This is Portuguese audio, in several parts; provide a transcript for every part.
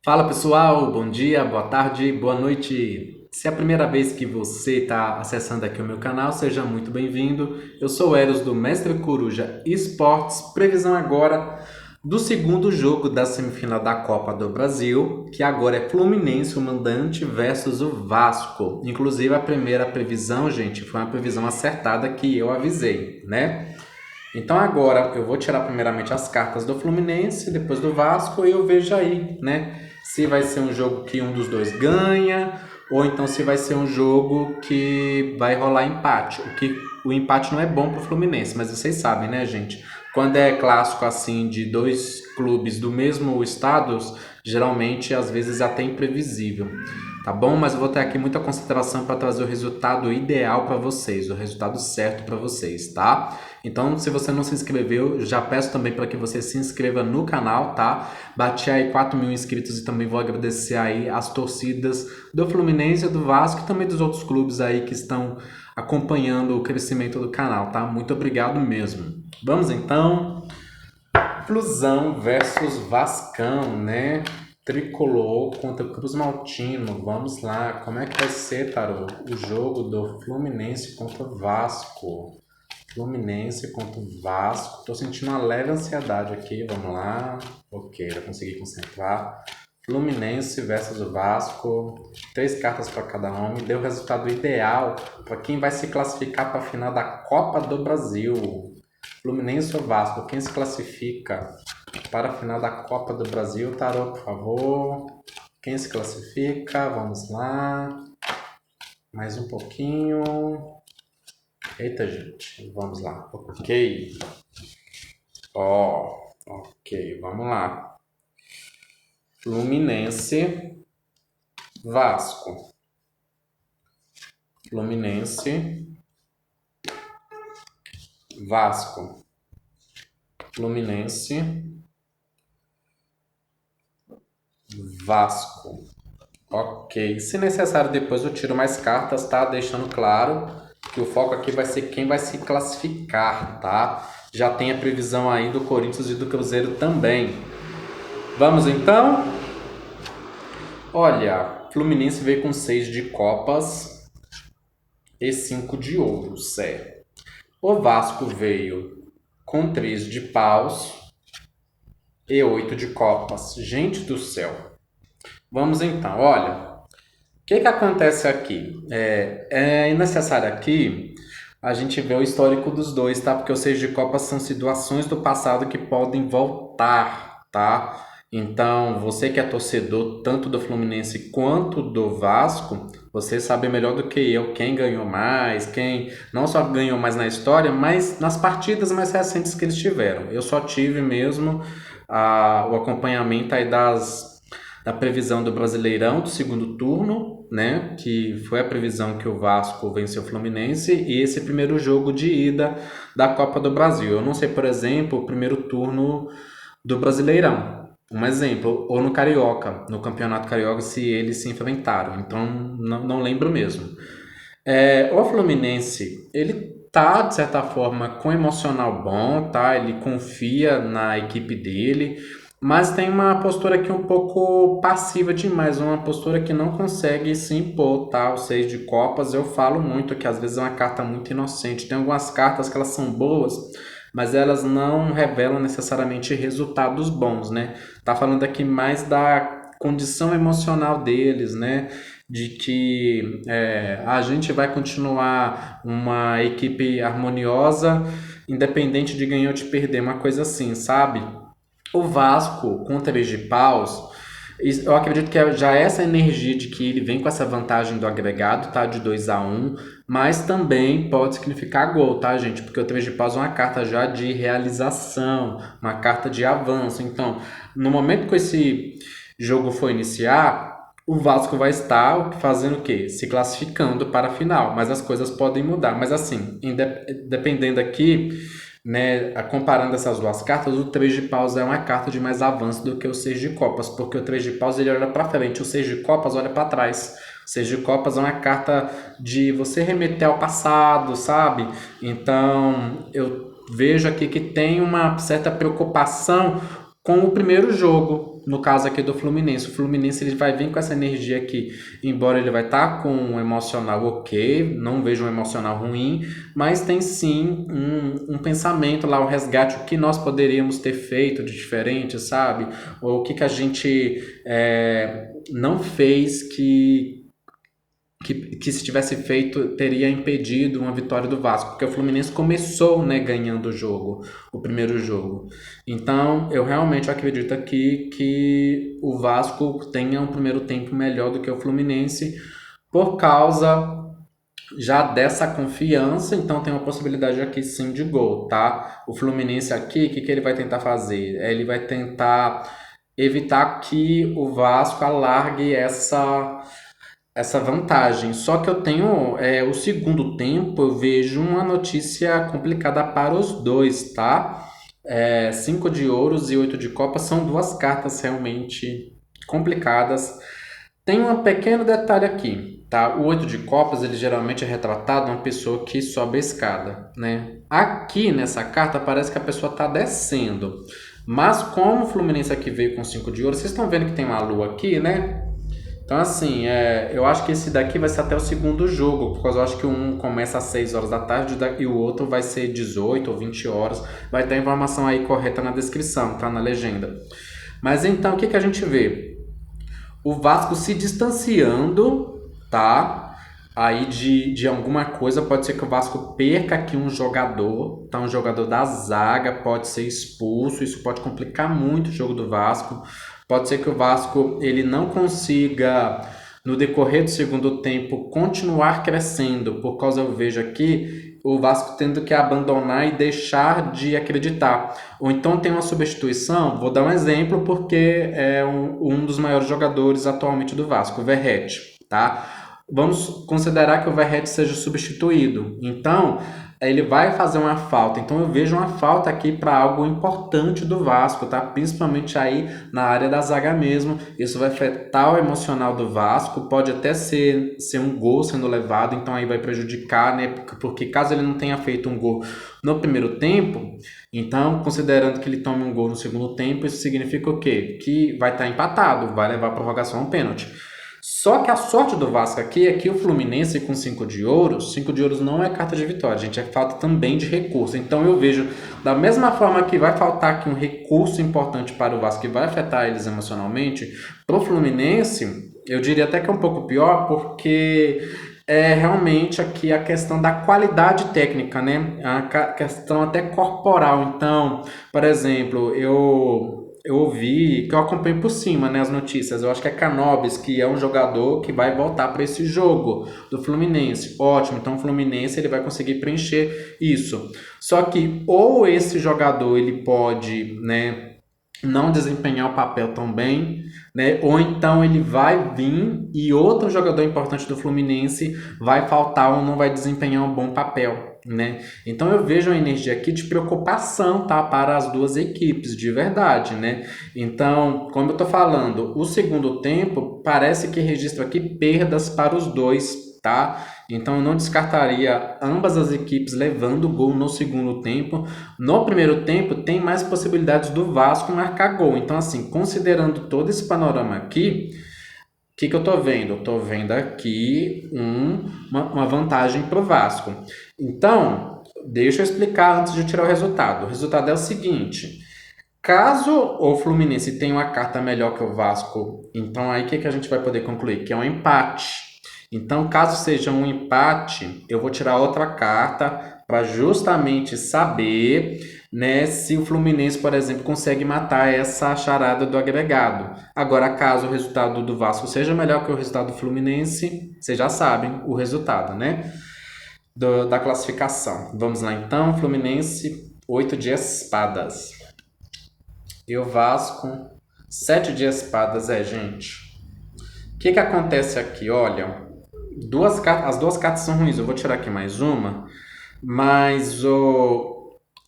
Fala pessoal, bom dia, boa tarde, boa noite. Se é a primeira vez que você está acessando aqui o meu canal, seja muito bem-vindo. Eu sou o Eros do Mestre Coruja Esportes. Previsão agora do segundo jogo da semifinal da Copa do Brasil, que agora é Fluminense, o mandante, versus o Vasco. Inclusive a primeira previsão, gente, foi uma previsão acertada que eu avisei, né? Então agora eu vou tirar primeiramente as cartas do Fluminense, depois do Vasco e eu vejo aí, né? Se vai ser um jogo que um dos dois ganha ou então se vai ser um jogo que vai rolar empate. O empate não é bom pro Fluminense, mas vocês sabem, né, gente? Quando é clássico assim de dois clubes do mesmo estado, geralmente às vezes é até imprevisível. Tá bom? Mas eu vou ter aqui muita consideração para trazer o resultado ideal para vocês, o resultado certo para vocês, tá? Então, se você não se inscreveu, já peço também para que você se inscreva no canal, tá? Bati aí 4.000 inscritos e também vou agradecer aí as torcidas do Fluminense, do Vasco e também dos outros clubes aí que estão acompanhando o crescimento do canal, tá? Muito obrigado mesmo. Vamos então, Flusão versus Vascão, né? Tricolor contra Cruz Maltino. Vamos lá, como é que vai ser, Tarô? O jogo do Fluminense contra o Vasco. Fluminense contra o Vasco. Tô sentindo uma leve ansiedade aqui. Vamos lá. Ok, já consegui concentrar. Fluminense versus o Vasco. 3 cartas para cada um. Deu o resultado ideal para quem vai se classificar para a final da Copa do Brasil. Fluminense ou Vasco? Quem se classifica para a final da Copa do Brasil? Tarô, por favor. Quem se classifica? Vamos lá. Mais um pouquinho. Eita, gente, vamos lá. Ok. Ok, vamos lá. Fluminense, Vasco. Fluminense, Vasco. Fluminense, Vasco. Ok. Se necessário, depois eu tiro mais cartas, tá? Deixando claro que o foco aqui vai ser quem vai se classificar, tá? Já tem a previsão aí do Corinthians e do Cruzeiro também. Vamos então? Olha, Fluminense veio com 6 de Copas e 5 de ouros, certo? O Vasco veio com 3 de Paus e 8 de Copas. Gente do céu. Vamos então, olha. O que acontece aqui? É necessário aqui a gente ver o histórico dos dois, tá? Porque os 6 de Copas são situações do passado que podem voltar, tá? Então, você que é torcedor tanto do Fluminense quanto do Vasco, você sabe melhor do que eu quem ganhou mais, quem não só ganhou mais na história, mas nas partidas mais recentes que eles tiveram. Eu só tive mesmo o acompanhamento aí da previsão do Brasileirão do segundo turno, né? Que foi a previsão que o Vasco venceu o Fluminense e esse primeiro jogo de ida da Copa do Brasil. Eu não sei, por exemplo, o primeiro turno do Brasileirão. Um exemplo, ou no Carioca, no Campeonato Carioca, se eles se enfrentaram. Então, não lembro mesmo. O Fluminense, ele tá, de certa forma, com emocional bom, tá? Ele confia na equipe dele, mas tem uma postura aqui um pouco passiva demais, uma postura que não consegue se impor, tá? Os 6 de Copas, eu falo muito que às vezes é uma carta muito inocente. Tem algumas cartas que elas são boas, mas elas não revelam necessariamente resultados bons, né? Tá falando aqui mais da condição emocional deles, né? De que a gente vai continuar uma equipe harmoniosa, independente de ganhar ou de perder, uma coisa assim, sabe? O Vasco com 3 de paus, eu acredito que já essa energia de que ele vem com essa vantagem do agregado, tá? De 2-1, mas também pode significar gol, tá, gente? Porque o 3 de paus é uma carta já de realização, uma carta de avanço. Então, no momento que esse jogo for iniciar, o Vasco vai estar fazendo o quê? Se classificando para a final, mas as coisas podem mudar. Mas assim, dependendo aqui, né, comparando essas duas cartas, o 3 de paus é uma carta de mais avanço do que o 6 de copas, porque o 3 de paus ele olha para frente, o 6 de copas olha para trás. O 6 de copas é uma carta de você remeter ao passado, sabe? Então, eu vejo aqui que tem uma certa preocupação com o primeiro jogo, no caso aqui do Fluminense. O Fluminense ele vai vir com essa energia aqui, embora ele vai estar com um emocional ok, não vejo um emocional ruim, mas tem sim um pensamento lá, um resgate, o que nós poderíamos ter feito de diferente, sabe? Ou o que a gente não fez que se tivesse feito teria impedido uma vitória do Vasco, porque o Fluminense começou, né, ganhando o jogo, o primeiro jogo. Então, eu realmente acredito aqui que o Vasco tenha um primeiro tempo melhor do que o Fluminense, por causa já dessa confiança, então tem uma possibilidade aqui sim de gol, tá? O Fluminense aqui, o que ele vai tentar fazer? Ele vai tentar evitar que o Vasco alargue essa vantagem. Só que eu tenho o segundo tempo, eu vejo uma notícia complicada para os dois, tá? 5 de ouros e 8 de copas são duas cartas realmente complicadas. Tem um pequeno detalhe aqui, tá? O 8 de copas, ele geralmente é retratado uma pessoa que sobe a escada, né? Aqui nessa carta parece que a pessoa está descendo. Mas como o Fluminense aqui veio com 5 de ouro, vocês estão vendo que tem uma lua aqui, né? Então, assim, eu acho que esse daqui vai ser até o segundo jogo, porque eu acho que um começa às 6 horas da tarde e o outro vai ser 18 ou 20 horas. Vai ter a informação aí correta na descrição, tá? Na legenda. Mas então, o que a gente vê? O Vasco se distanciando, tá? Aí de alguma coisa, pode ser que o Vasco perca aqui um jogador, tá? Um jogador da zaga pode ser expulso, isso pode complicar muito o jogo do Vasco. Pode ser que o Vasco ele não consiga, no decorrer do segundo tempo, continuar crescendo, por causa eu vejo aqui o Vasco tendo que abandonar e deixar de acreditar. Ou então tem uma substituição, vou dar um exemplo porque é um dos maiores jogadores atualmente do Vasco, o Verratti, tá? Vamos considerar que o Verratti seja substituído. Então, ele vai fazer uma falta. Então, eu vejo uma falta aqui para algo importante do Vasco, tá? Principalmente aí na área da zaga mesmo. Isso vai afetar o emocional do Vasco. Pode até ser um gol sendo levado, então aí vai prejudicar, né? Porque caso ele não tenha feito um gol no primeiro tempo, então, considerando que ele tome um gol no segundo tempo, isso significa o quê? Que vai estar empatado, vai levar a prorrogação a um pênalti. Só que a sorte do Vasco aqui é que o Fluminense com 5 de ouros, 5 de ouros não é carta de vitória, gente, é falta também de recurso. Então eu vejo, da mesma forma que vai faltar aqui um recurso importante para o Vasco que vai afetar eles emocionalmente, para o Fluminense, eu diria até que é um pouco pior, porque é realmente aqui a questão da qualidade técnica, né? A questão até corporal. Então, por exemplo, eu ouvi, que eu acompanho por cima, né, as notícias. Eu acho que é Canóbis, que é um jogador que vai voltar para esse jogo do Fluminense. Ótimo, então o Fluminense ele vai conseguir preencher isso. Só que ou esse jogador ele pode, né, não desempenhar o papel tão bem, né? Ou então ele vai vir e outro jogador importante do Fluminense vai faltar ou não vai desempenhar um bom papel, né? Então eu vejo uma energia aqui de preocupação, tá? Para as duas equipes, de verdade, né? Então, como eu tô falando, o segundo tempo parece que registra aqui perdas para os dois, tá? Então eu não descartaria ambas as equipes levando gol no segundo tempo. No primeiro tempo tem mais possibilidades do Vasco marcar gol. Então assim, considerando todo esse panorama aqui, o que eu tô vendo? Eu tô vendo aqui uma vantagem para o Vasco. Então, deixa eu explicar antes de tirar o resultado. O resultado é o seguinte: caso o Fluminense tenha uma carta melhor que o Vasco, então aí o que a gente vai poder concluir? Que é um empate. Então, caso seja um empate, eu vou tirar outra carta para justamente saber, né, se o Fluminense, por exemplo, consegue matar essa charada do agregado. Agora, caso o resultado do Vasco seja melhor que o resultado do Fluminense, vocês já sabem o resultado, né, da classificação. Vamos lá então, Fluminense, 8 de espadas. E o Vasco, 7 de espadas, gente. O que acontece aqui? Olha, as duas cartas são ruins. Eu vou tirar aqui mais uma. Mas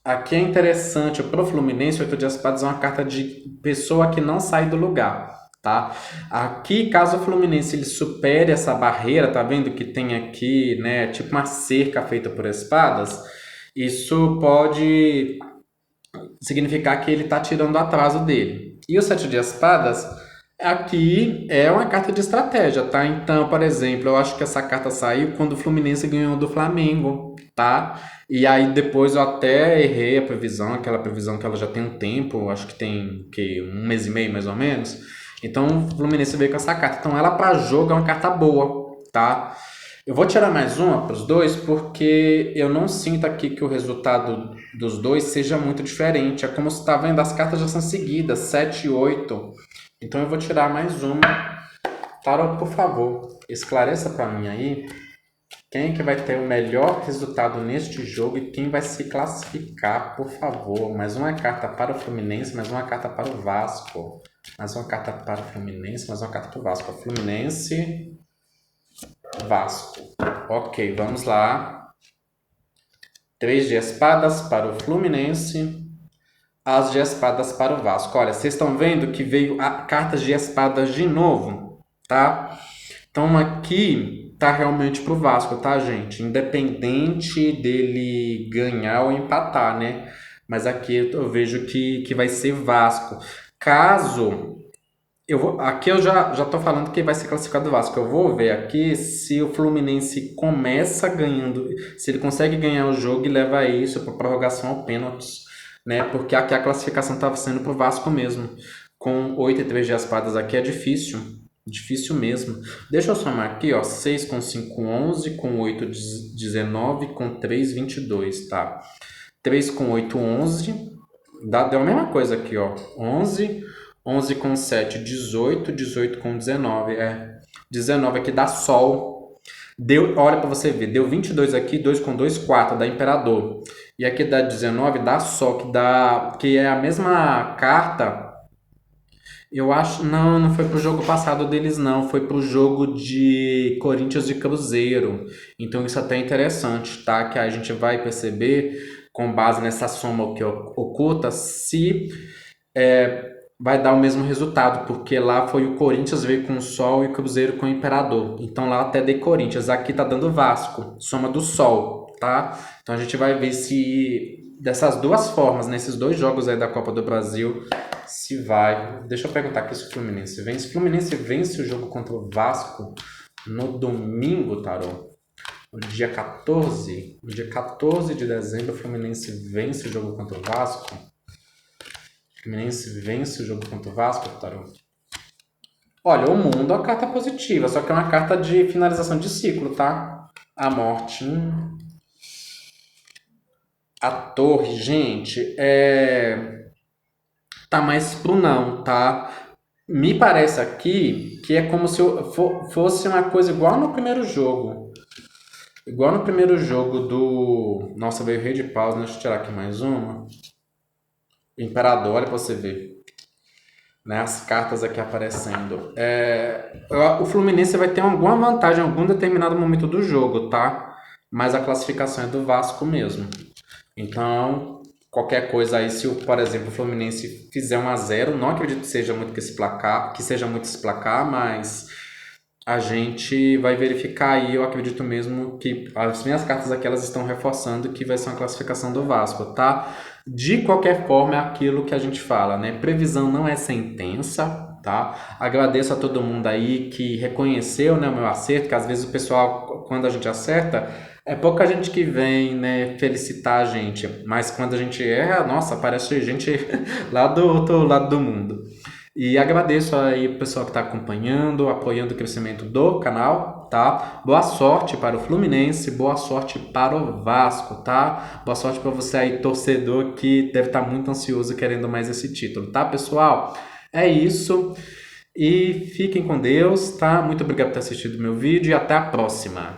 aqui é interessante. Para o Fluminense, 8 de espadas é uma carta de pessoa que não sai do lugar. Tá? Aqui, caso o Fluminense ele supere essa barreira, tá vendo que tem aqui, né, tipo uma cerca feita por espadas, isso pode significar que ele está tirando o atraso dele. E o sete de espadas aqui é uma carta de estratégia, tá? Então, por exemplo, eu acho que essa carta saiu quando o Fluminense ganhou do Flamengo, tá? E aí depois eu até errei a previsão, aquela previsão que ela já tem um tempo, acho que tem que um mês e meio mais ou menos. Então o Fluminense veio com essa carta. Então ela para jogo é uma carta boa, tá? Eu vou tirar mais uma para os dois porque eu não sinto aqui que o resultado dos dois seja muito diferente. É como você está vendo, as cartas já são seguidas, 7 e 8. Então eu vou tirar mais uma. Tarot, por favor, esclareça para mim aí quem é que vai ter o melhor resultado neste jogo e quem vai se classificar, por favor. Mais uma carta para o Fluminense, mais uma carta para o Vasco. Mais uma carta para o Fluminense, mais uma carta para o Vasco. Fluminense, Vasco. Ok, vamos lá. 3 de espadas para o Fluminense. As de espadas para o Vasco. Olha, vocês estão vendo que veio a cartas de espadas de novo, tá? Então aqui tá realmente pro Vasco, tá, gente? Independente dele ganhar ou empatar, né? Mas aqui eu vejo que vai ser Vasco. Caso aqui eu já tô falando que vai ser classificado o Vasco. Eu vou ver aqui se o Fluminense começa ganhando, se ele consegue ganhar o jogo e leva isso para prorrogação ou pênaltis, né? Porque aqui a classificação estava sendo pro Vasco mesmo. Com 8 e 3 de espadas aqui é difícil. Difícil mesmo. Deixa eu somar aqui, ó. 6 com 5, 11. Com 8, 19. Com 3, 22, tá? 3 com 8, 11. Deu a mesma coisa aqui, ó. 11. 11 com 7, 18. 18 com 19. 19 aqui dá Sol. Olha para você ver. Deu 22 aqui. 2 com 2, 4. Dá Imperador. E aqui dá 19. Dá Sol. Que é a mesma carta. Eu acho. Não foi pro jogo passado deles, não. Foi pro jogo de Corinthians e Cruzeiro. Então isso até é interessante, tá? Que a gente vai perceber, com base nessa soma que oculta, se vai dar o mesmo resultado. Porque lá foi o Corinthians veio com o Sol e o Cruzeiro com o Imperador. Então lá até dei Corinthians. Aqui tá dando Vasco. Soma do Sol, tá? Então a gente vai ver se dessas duas formas, nesses dois jogos aí da Copa do Brasil, se vai. Deixa eu perguntar aqui se o Fluminense vence. O Fluminense vence o jogo contra o Vasco no domingo, Tarô. No dia 14. No dia 14 de dezembro, o Fluminense vence o jogo contra o Vasco. O Fluminense vence o jogo contra o Vasco, Tarô. Olha, o mundo é uma carta positiva, só que é uma carta de finalização de ciclo, tá? A morte. A torre, gente, tá mais pro não, tá? Me parece aqui que é como se fosse uma coisa igual no primeiro jogo. Igual no primeiro jogo do... Nossa, veio Rei de Paus, deixa eu tirar aqui mais uma. Imperador, olha pra você ver. Né, as cartas aqui aparecendo. O Fluminense vai ter alguma vantagem em algum determinado momento do jogo, tá? Mas a classificação é do Vasco mesmo. Então, qualquer coisa aí, se, por exemplo, o Fluminense fizer 1-0, não acredito que seja muito esse placar, mas a gente vai verificar aí. Eu acredito mesmo que as minhas cartas aqui elas estão reforçando que vai ser uma classificação do Vasco, tá? De qualquer forma, é aquilo que a gente fala, né? Previsão não é sentença, tá? Agradeço a todo mundo aí que reconheceu, né, o meu acerto, que às vezes o pessoal, quando a gente acerta, é pouca gente que vem, né, felicitar a gente, mas quando a gente erra, nossa, aparece gente lá do outro lado do mundo. E agradeço aí o pessoal que está acompanhando, apoiando o crescimento do canal, tá? Boa sorte para o Fluminense, boa sorte para o Vasco, tá? Boa sorte para você aí, torcedor, que deve estar muito ansioso querendo mais esse título, tá, pessoal? É isso. E fiquem com Deus, tá? Muito obrigado por ter assistido o meu vídeo e até a próxima.